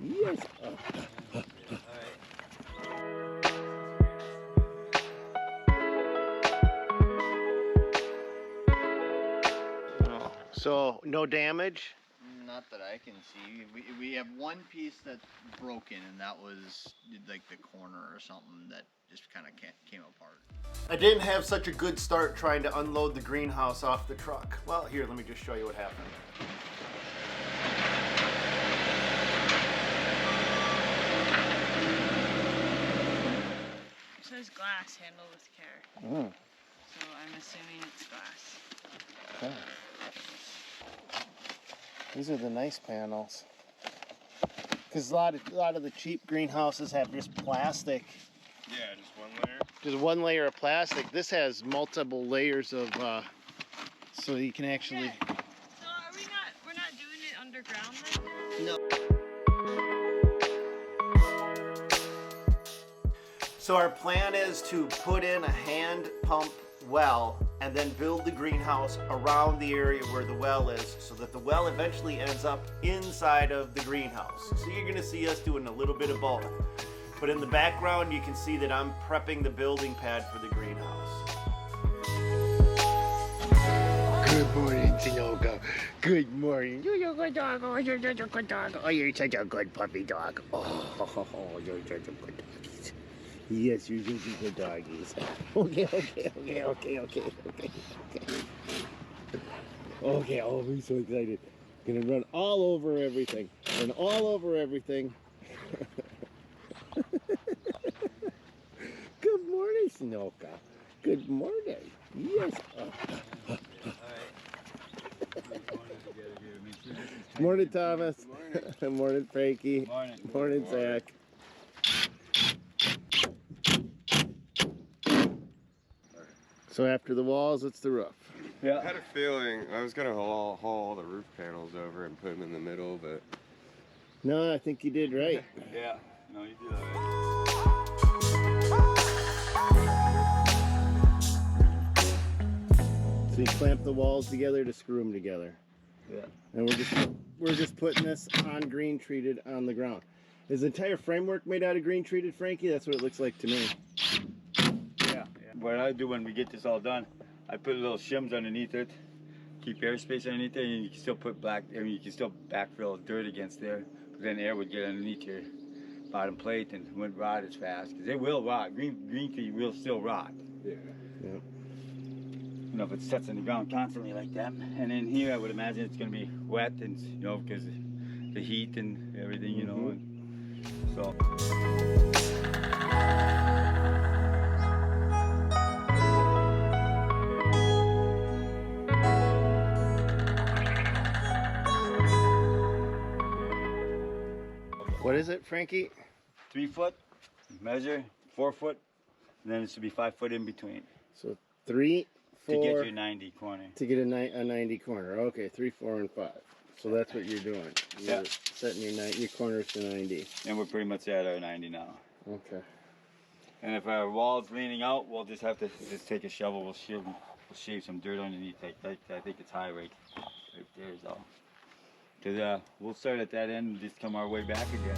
Yes. Oh, so no damage? Not that I can see. We have one piece that's broken, and that was like the corner or something that just kind of came apart. I didn't have such a good start trying to unload the greenhouse off the truck. Well, here, let me just show you what happened. It says glass, handle with care. Mm. So I'm assuming it's glass. Okay. These are the nice panels. Because a lot of the cheap greenhouses have just plastic. Yeah, just one layer. Just one layer of plastic. This has multiple layers of, so you can actually. Yeah. So we're not doing it underground then? No. So our plan is to put in a hand pump well and then build the greenhouse around the area where the well is so that the well eventually ends up inside of the greenhouse. So you're gonna see us doing a little bit of both. But in the background, you can see that I'm prepping the building pad for the greenhouse. Good morning, Tinoka. Good morning. You're a good dog. Oh, you're such a good dog. Oh, you're such a good puppy dog. Oh, you're such a good dog. Yes, you're such a good doggies. Okay. Okay, oh, I'm so excited. Gonna run all over everything. Run all over everything. Good morning, Sinoka. Good morning. Yes. Morning, Thomas. Morning, Frankie. Morning, Zach. So after the walls, it's the roof. Yeah. I had a feeling I was gonna haul all the roof panels over and put them in the middle, but No, I think you did right. yeah, no, you did that right. So you clamp the walls together to screw them together. Yeah. And we're just putting this on green treated on the ground. Is the entire framework made out of green treated, Frankie? That's what it looks like to me. Yeah. What I do when we get this all done, I put little shims underneath it, keep airspace underneath it, and you can still put you can still backfill dirt against there, because then air would get underneath your bottom plate and wouldn't rot as fast, because it will rot. Green tree will still rot. Yeah. Yep. You know, if it sits on the ground constantly like that. And then here, I would imagine it's going to be wet, and you know, because the heat and everything, you know, and so. What is it, Frankie? 3 foot, measure, 4 foot, and then it should be 5 foot in between. So 3, 4. To get your 90 corner. To get a 90 corner. Okay, 3, 4, and 5. So that's what you're doing. You're setting your corners to 90. And we're pretty much at our 90 now. Okay. And if our wall's leaning out, we'll just have to take a shovel. We'll shave some dirt underneath. I think it's high right there is all. Because we'll start at that end and just come our way back again.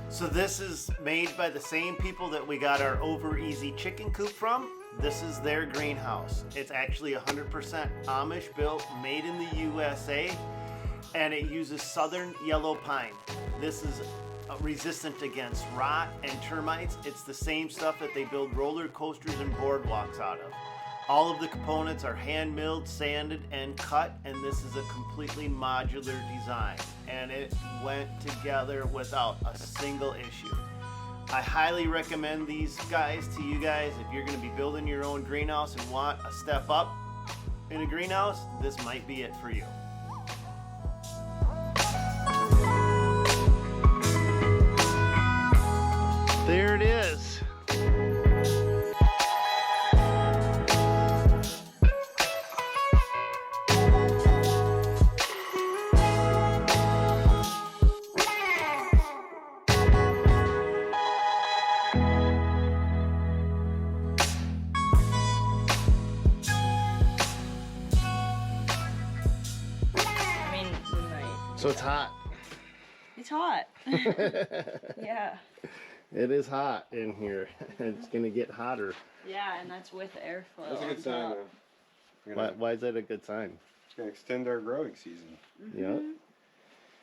So this is made by the same people that we got our Over Easy chicken coop from. This is their greenhouse. It's actually 100% Amish built, made in the USA, and it uses southern yellow pine. This is resistant against rot and termites. It's the same stuff that they build roller coasters and boardwalks out of. All of the components are hand milled, sanded, and cut, and this is a completely modular design, and it went together without a single issue. I highly recommend these guys to you guys. If you're going to be building your own greenhouse and want a step up in a greenhouse, this might be it for you. There it is. So it's hot. It's hot. Yeah. It is hot in here. It's gonna get hotter. Yeah, and that's with airflow. That's a good on sign, top. though. Why is that a good sign? It's gonna extend our growing season. Yeah.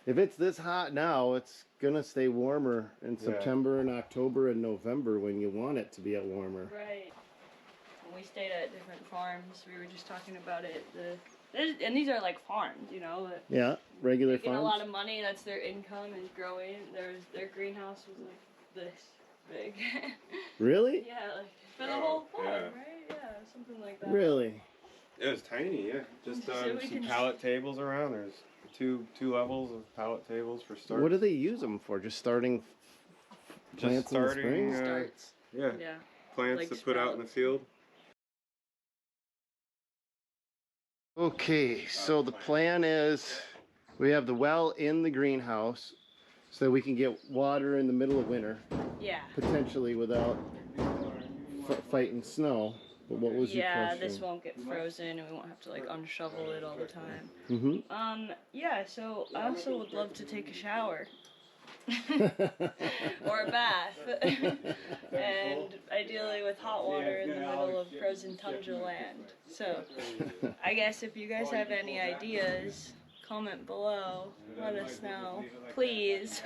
If it's this hot now, it's gonna stay warmer in Yeah. September and October and November when you want it to be at warmer. Right. When we stayed at different farms, we were just talking about it. And these are like farms, you know. That Yeah, regular making a lot farms. of money. That's their income is growing. Their greenhouse was like this big. Really? Yeah, like for the Oh, whole farm, yeah. right? Yeah, something like that. Really? It was tiny, yeah. Just So we some can- pallet tables around. There's two levels of pallet tables for starts. What do they use them for? Just starting plants in the spring? Starts. Yeah, Yeah. plants like to put out in the field. Okay, so the plan is we have the well in the greenhouse so that we can get water in the middle of winter, Yeah. potentially without fighting snow. But what was your Yeah, question? this won't get frozen and we won't have to like unshovel it all the time. Mm-hmm. Yeah, so I also would love to take a shower. Or a bath. And ideally with hot water in the middle of frozen tundra land. So I guess if you guys have any ideas, comment below. Let us know. Please.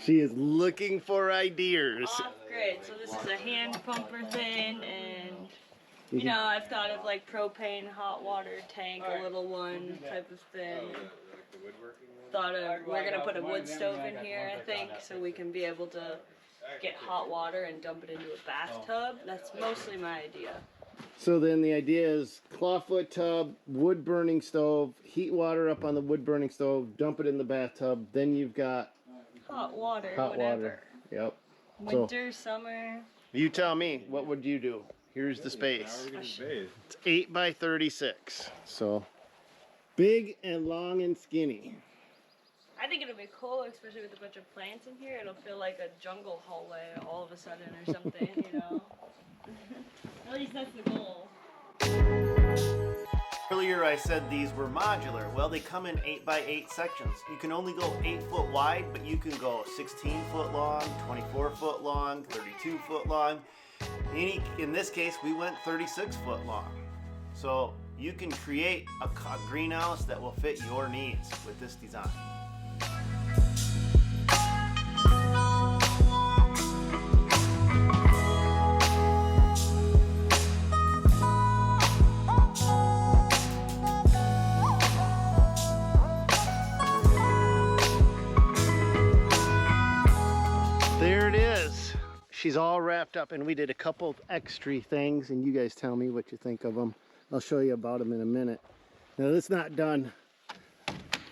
She is looking for ideas. Off grid. So this is a hand pumper thing, and you know, I've thought of like propane hot water tank, a little one type of thing. Thought of we're gonna put a wood stove in here, I think, so we can be able to get hot water and dump it into a bathtub. That's mostly my idea. So then the idea is clawfoot tub, wood burning stove, heat water up on the wood burning stove, dump it in the bathtub. Then you've got Hot water, hot whatever. water. Yep. Winter, summer. You tell me, what would you do? Here's the space. It's 8 by 36. So big and long and skinny. I think it'll be cool, especially with a bunch of plants in here. It'll feel like a jungle hallway all of a sudden or something, you know? At least that's the goal. Earlier I said these were modular. Well, they come in 8 by 8 sections. You can only go 8 foot wide, but you can go 16 foot long, 24 foot long, 32 foot long. In this case, we went 36 foot long. So you can create a greenhouse that will fit your needs with this design. There it is. She's all wrapped up, and we did a couple of extra things, and you guys tell me what you think of them. I'll show you about them in a minute. Now, this is not done,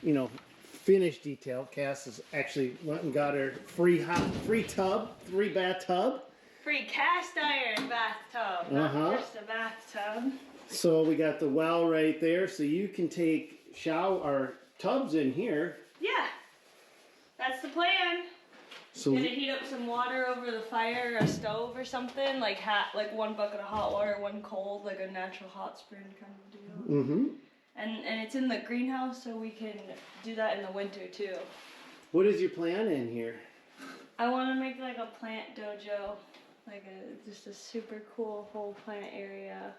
you know, finished detail. Cass has actually went and got her free tub, 3 bathtub. Free cast iron bathtub, not just a bathtub. So we got the well right there, so you can take shower tubs in here. Yeah, that's the plan. So Gonna heat up some water over the fire or a stove or something, like 1 bucket of hot water, 1 cold, like a natural hot spring kind of deal. mm-hmm. And it's in the greenhouse, so we can do that in the winter too. What is your plan in here? I want to make like a plant dojo, like just a super cool whole plant area.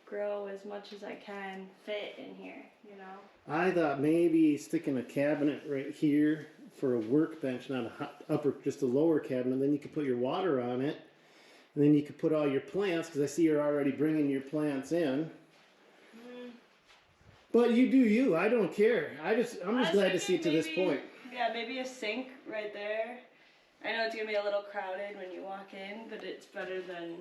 Grow as much as I can fit in here, you know. I thought maybe sticking a cabinet right here for a workbench, not just a lower cabinet. Then you could put your water on it, and then you could put all your plants. Because I see you're already bringing your plants in. But you do you. I don't care. I'm just glad to see it to this point. Yeah, maybe a sink right there. I know it's gonna be a little crowded when you walk in, but it's better than,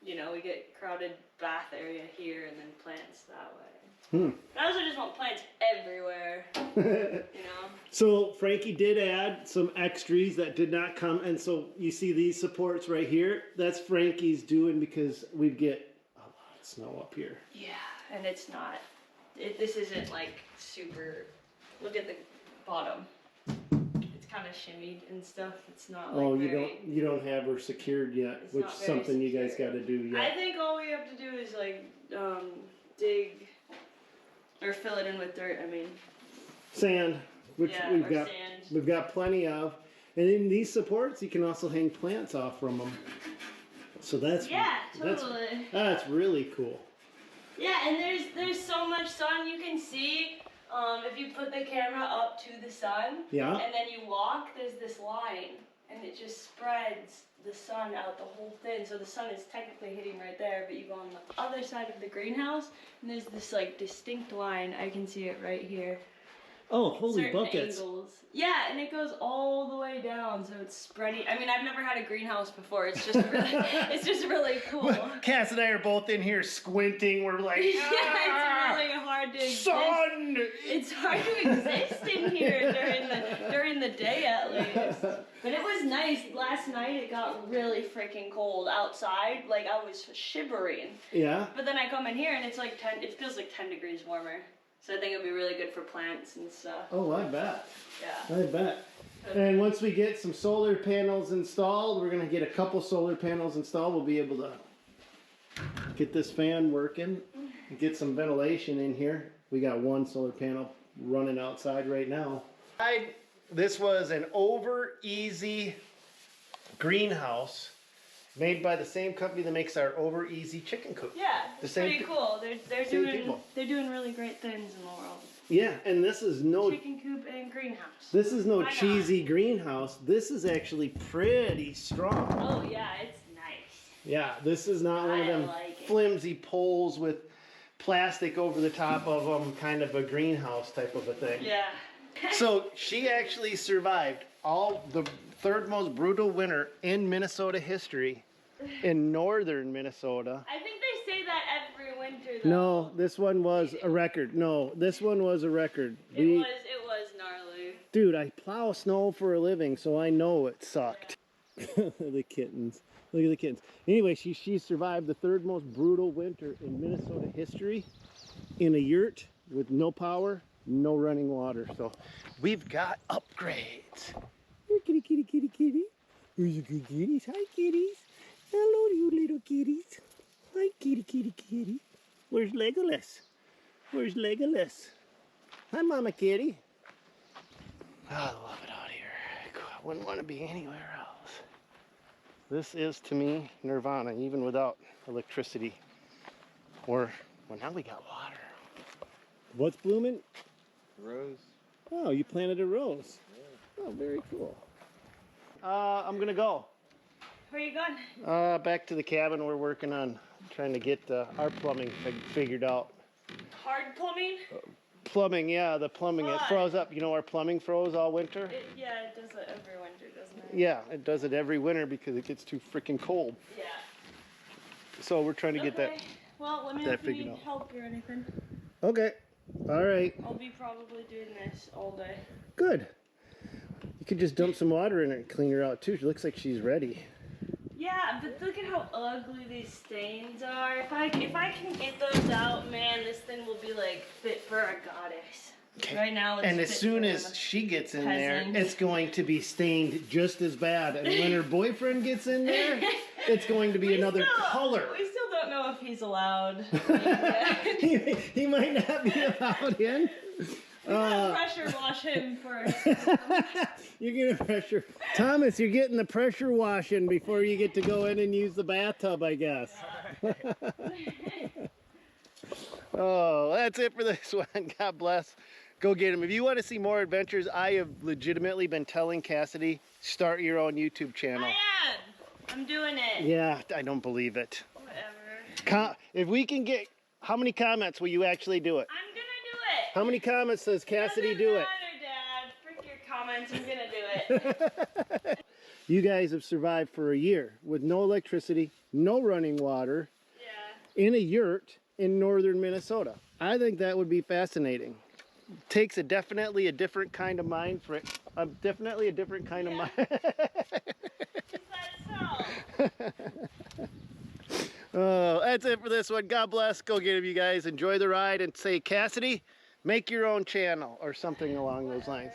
you know, we get crowded bath area here and then plants that way. I also just want plants everywhere, you know? So Frankie did add some extras that did not come, and so you see these supports right here. That's Frankie's doing because we get a lot of snow up here. Yeah, and it's not. This isn't like super. Look at the bottom. It's kind of shimmied and stuff. It's not like you don't have her secured yet, It's which not is very something you guys got secure. to do yet. I think all we have to do is like dig or fill it in with dirt. I mean, sand, which Yeah, we've or got. sand. We've got plenty of. And in these supports, you can also hang plants off from them. So that's totally. That's really cool. Yeah, and there's so much sun you can see. If you put the camera up to the sun, Yeah. and then you walk, there's this line, and it just spreads the sun out the whole thing. So the sun is technically hitting right there, but you go on the other side of the greenhouse, and there's this like distinct line. I can see it right here. Oh, holy Certain buckets. angles. Yeah, and it goes all the way down, so it's spreading. I mean, I've never had a greenhouse before. It's just really, it's just really cool. Cass and I are both in here squinting. We're like, Yeah, it's really hard to exist. sun! It's hard to exist in here during the day at least. But it was nice. Last night it got really freaking cold outside. Like I was shivering. Yeah. But then I come in here and it's like 10. It feels like 10 degrees warmer. So I think it'll be really good for plants and stuff. Oh, I bet. Yeah. I bet. And once we get some solar panels installed, we're going to get a couple solar panels installed. We'll be able to get this fan working and get some ventilation in here. We got one solar panel running outside right now. This was an over easy greenhouse made by the same company that makes our over easy chicken coop. Yeah, The it's same pretty cool. They're same doing people. really great things in the world. Yeah, and this is no Chicken coop and greenhouse. this is no Why not? cheesy greenhouse. This is actually pretty strong. Oh yeah, it's nice. Yeah, this is not one of I them like it. flimsy poles with plastic over the top of them, kind of a greenhouse type of a thing. Yeah. So she actually survived all the third most brutal winter in Minnesota history, in northern Minnesota. I think they say that every winter though. No, this one was a record. No, this one was a record. It was gnarly. Dude, I plow snow for a living, so I know it sucked. The kittens. Look at the kittens. Anyway, she survived the third most brutal winter in Minnesota history in a yurt with no power, no running water. So we've got upgrades. Here, kitty, kitty, kitty, kitty. Where's your good kitties? Hi, kitties. Hello, you little kitties. Hi, kitty, kitty, kitty. Where's Legolas? Where's Legolas? Hi, Mama Kitty. I love it out here. I wouldn't want to be anywhere else. This is, to me, nirvana, even without electricity. Or, well, now we got water. What's blooming? Rose. Oh, you planted a rose. Oh, very cool. I'm gonna go. Where are you going? Back to the cabin. We're working on trying to get our plumbing figured out. Hard plumbing? Plumbing, yeah, the plumbing. It Why? froze up. You know, our plumbing froze all winter. Yeah, it does it every winter, doesn't it? Yeah, it does it every winter because it gets too freaking cold. Yeah. So we're trying to get that. Okay. Well, let me know that if you figured need out. help or anything. Okay. All right. I'll be probably doing this all day. Good. You could just dump some water in it and clean her out too. She looks like she's ready. Yeah, but look at how ugly these stains are. If I can get those out, man, this thing will be like fit for a goddess. Okay. Right now, it's And as fit soon for as a she gets in peasant. there, it's going to be stained just as bad. And when her boyfriend gets in there, it's going to be another color. We still don't know if he's allowed. He might not be allowed in. We gotta pressure wash him first. You're gonna pressure Thomas, you're getting the pressure washing before you get to go in and use the bathtub, I guess. Oh, that's it for this one. God bless. Go get him. If you want to see more adventures, I have legitimately been telling Cassidy, start your own YouTube channel. I am. I'm doing it. Yeah, I don't believe it. Whatever. If we can get, how many comments will you actually do it? I'm gonna do it. How many comments says Cassidy do it? Doesn't matter, Dad. Frick your comments. I'm gonna do it. You guys have survived for a year with no electricity, no running water, in a yurt in northern Minnesota. I think that would be fascinating. Takes definitely a different kind of mind for it. Definitely a different kind of mind. Oh, that's it for this one. God bless. Go get him, you guys. Enjoy the ride and say, Cassidy, make your own channel or something along those lines.